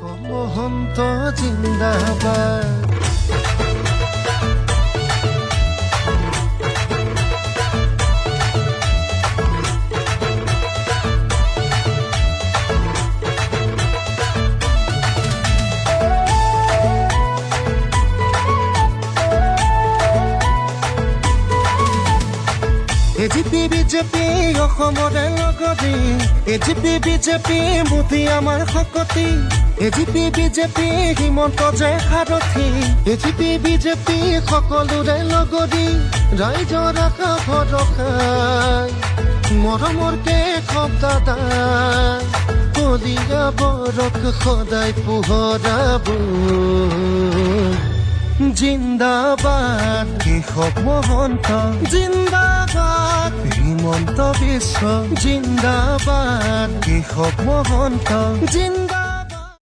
মহন্ত জিন্দাবাদ। AGP BJP অসমৰে লগৰী, এজিপি বিজেপি মোদী আমাৰ শকতি, এজিপি বিজেপি হিমন্ত যে সাৰথী, এজিপি বিজেপি সকলোৰে লগৰী, ৰাইজৰ আশা ভৰসাই মৰমৰ কেশৱ দাদা কলিয়া বৰক সদায় পোহৰাব। জিন্দাবাদ কেশৱ মহন্ত, জিন্দাবাদ হিমন্ত বিশ্ব, জিন্দাবাদ কেশৱ মহন্ত, জিন্দাবাদ।